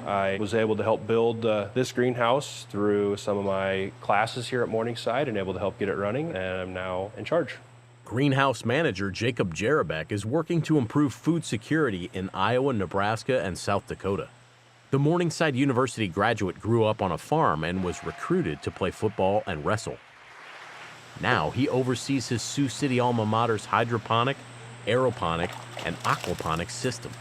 I was able to help build this greenhouse through some of my classes here at Morningside and able to help get it running, and I'm now in charge. Greenhouse manager Jacob Jarabek is working to improve food security in Iowa, Nebraska, and South Dakota. The Morningside University graduate grew up on a farm and was recruited to play football and wrestle. Now he oversees his Sioux City alma mater's hydroponic, aeroponic, and aquaponic systems.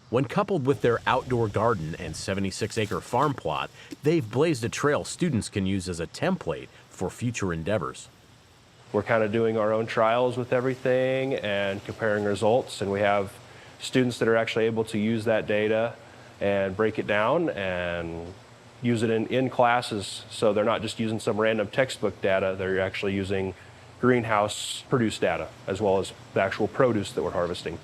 When coupled with their outdoor garden and 76-acre farm plot, they've blazed a trail students can use as a template for future endeavors. We're kind of doing our own trials with everything and comparing results, and we have students that are actually able to use that data and break it down and use it in classes, so they're not just using some random textbook data, they're actually using greenhouse produced data as well as the actual produce that we're harvesting.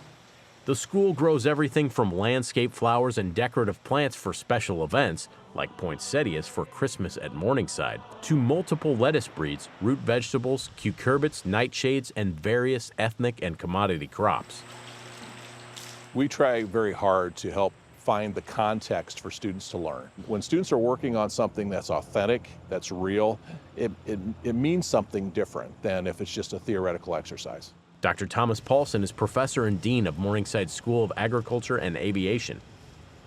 The school grows everything from landscape flowers and decorative plants for special events, like poinsettias for Christmas at Morningside, to multiple lettuce breeds, root vegetables, cucurbits, nightshades, and various ethnic and commodity crops. We try very hard to help find the context for students to learn. When students are working on something that's authentic, that's real, it means something different than if it's just a theoretical exercise. Dr. Thomas Paulson is professor and dean of Morningside School of Agriculture and Aviation.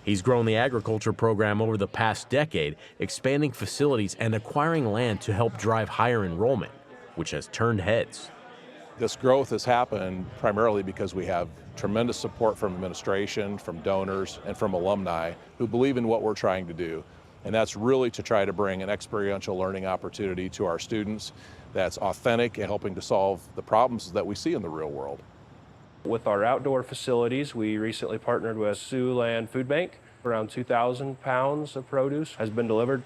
He's grown the agriculture program over the past decade, expanding facilities and acquiring land to help drive higher enrollment, which has turned heads. This growth has happened primarily because we have tremendous support from administration, from donors, and from alumni who believe in what we're trying to do. And that's really to try to bring an experiential learning opportunity to our students that's authentic and helping to solve the problems that we see in the real world. With our outdoor facilities, we recently partnered with Siouxland Food Bank. Around 2,000 pounds of produce has been delivered.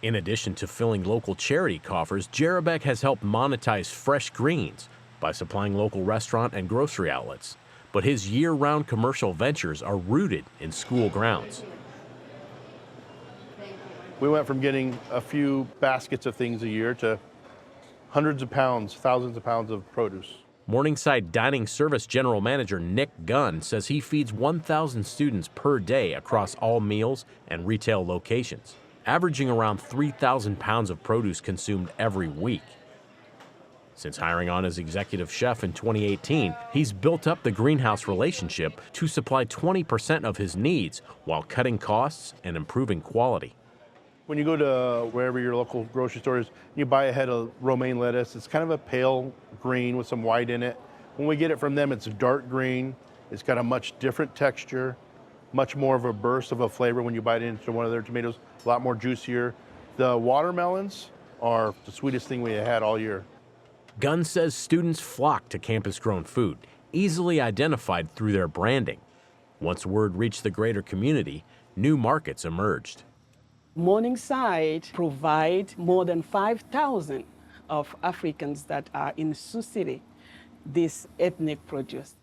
In addition to filling local charity coffers, Jarabek has helped monetize fresh greens by supplying local restaurant and grocery outlets. But his year-round commercial ventures are rooted in school grounds. We went from getting a few baskets of things a year to hundreds of pounds, thousands of pounds of produce. Morningside Dining Service General Manager Nick Gunn says he feeds 1,000 students per day across all meals and retail locations, averaging around 3,000 pounds of produce consumed every week. Since hiring on as executive chef in 2018, he's built up the greenhouse relationship to supply 20% of his needs while cutting costs and improving quality. When you go to wherever your local grocery store is, you buy a head of romaine lettuce. It's kind of a pale green with some white in it. When we get it from them, it's a dark green. It's got a much different texture, much more of a burst of a flavor when you bite into one of their tomatoes, a lot more juicier. The watermelons are the sweetest thing we had all year. Gunn says students flock to campus-grown food, easily identified through their branding. Once word reached the greater community, new markets emerged. Morningside provides more than 5,000 of Africans that are in Sioux City this ethnic produce.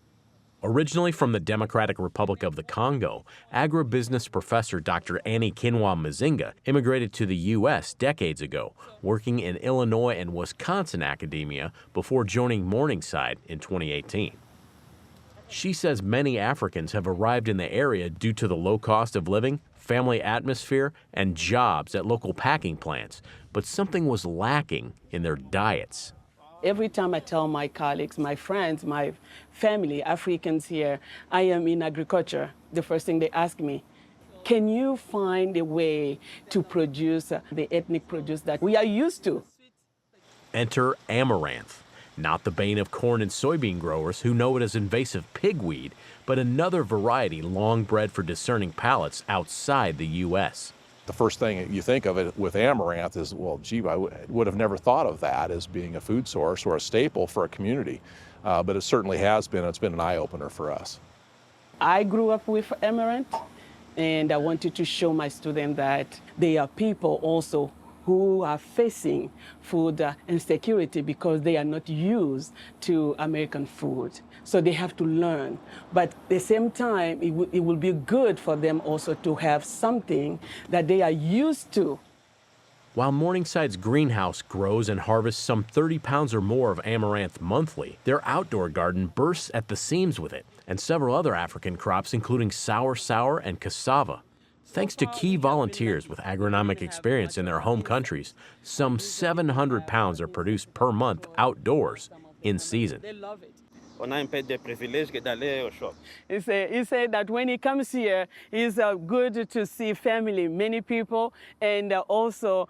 Originally from the Democratic Republic of the Congo, agribusiness professor Dr. Annie Kinwa Mazinga immigrated to the U.S. decades ago, working in Illinois and Wisconsin academia before joining Morningside in 2018. She says many Africans have arrived in the area due to the low cost of living, family atmosphere, and jobs at local packing plants, but something was lacking in their diets. Every time I tell my colleagues, my friends, my family, Africans here, I am in agriculture, the first thing they ask me, can you find a way to produce the ethnic produce that we are used to? Enter amaranth, not the bane of corn and soybean growers who know it as invasive pigweed, but another variety long bred for discerning palates outside the U.S. The first thing you think of it with amaranth is, well, gee, I would have never thought of that as being a food source or a staple for a community, but it certainly has been. It's been an eye-opener for us. I grew up with amaranth, and I wanted to show my students that they are people also who are facing food insecurity because they are not used to American food. So they have to learn. But at the same time, it will be good for them also to have something that they are used to. While Morningside's greenhouse grows and harvests some 30 pounds or more of amaranth monthly, their outdoor garden bursts at the seams with it, and several other African crops including sour and cassava. Thanks to key volunteers with agronomic experience in their home countries, some 700 pounds are produced per month outdoors in season. He said that when he comes here, it's good to see family, many people, and also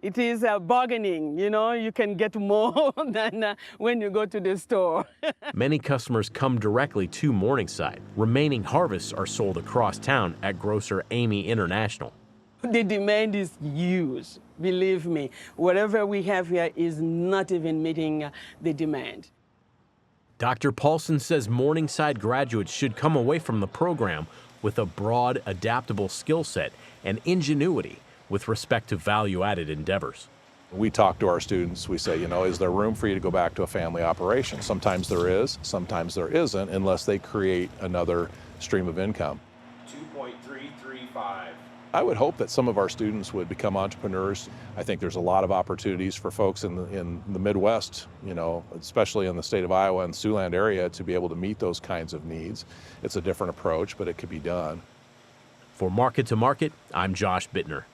it is bargaining. You know, you can get more than when you go to the store. Many customers come directly to Morningside. Remaining harvests are sold across town at grocer Amy International. The demand is huge, believe me. Whatever we have here is not even meeting the demand. Dr. Paulson says Morningside graduates should come away from the program with a broad, adaptable skill set and ingenuity with respect to value-added endeavors. We talk to our students, we say, you know, is there room for you to go back to a family operation? Sometimes there is, sometimes there isn't, unless they create another stream of income. 2.335. I would hope that some of our students would become entrepreneurs. I think there's a lot of opportunities for folks in the Midwest, you know, especially in the state of Iowa and Siouxland area, to be able to meet those kinds of needs. It's a different approach, but it could be done. For Market to Market, I'm Josh Bittner.